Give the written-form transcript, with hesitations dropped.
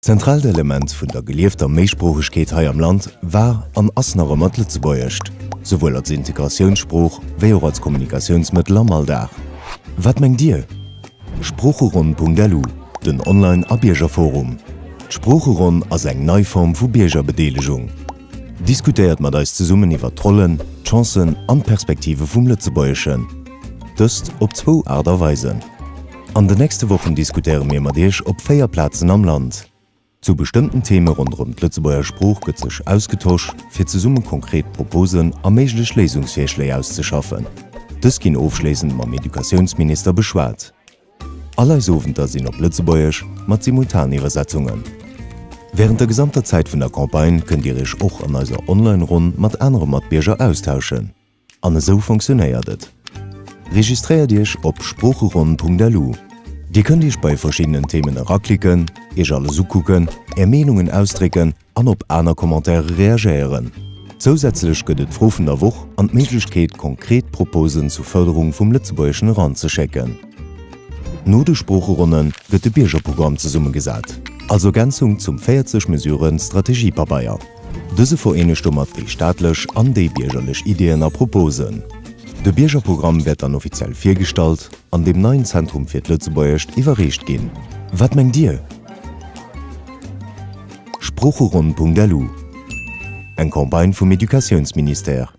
Zentralelement vun der geliefter Meesprochegkeet hai am Land war an assner mat Lützebäuercht, sowohl als Integrationsspruch wie auch als Kommunikationsmittel am Alldach. Wat mengg Dir? Sprucheron.delu, den Online-Abiergerforum. Sprucheron ass eng Neuform vu Biergerbedeelegung. Diskutiert mat eis zesummen iwwer Trollen, Chancen an Perspektive vum Lützebäuerchen. Dëst op 2 Arter Weisen. An de nächste Wochen diskutieren mir mat Dich op 4 Plätzen am Land. Zu bestimmten Themen rund um Lützebäuer Spruch gëtt sech ausgetauscht, fir ze summen konkret Proposen a méiglech Lesungsvorschläge auszuschaffen. Dës ginn aufschließend mam Edukationsminister beschwert. Alle Sowenter sinn op Lützebäuerch mat Simultanübersetzungen. Während der gesamter Zeit vun der Kampagne könnt ihr euch auch an eiser Online-Rund mat anderen Matbierger austauschen. An so funktioniert et. Registriert Dich op sprucheron.delu. Die könnt Dich bei verschiedenen Themen heraklicken, ihr alle zugucken, Meinungen ausdrücken an op einer Kommentare reagieren. Zusätzlich gëtt et Froh vun der Woch an Möglichkeit konkret Proposen zur Förderung vom Lützebäuerschen Rand zu checken. No de Sprucherunnen gëtt de Biergerprogramm ze Summe gesat. Also Ergänzung zum 40 Mesuren Strategiepapier. Dëse vereenigt mat déi staatlech an déi biergerlech Ideen a Proposen. De Biergerprogramm wird dann offiziell firstalt an dem neuen Zentrum fir Lützebäuercht iwwerrecht ginn. Wat mengg Dir? Sprucheron.delu. Eng Kampagne vom Edukationsminister.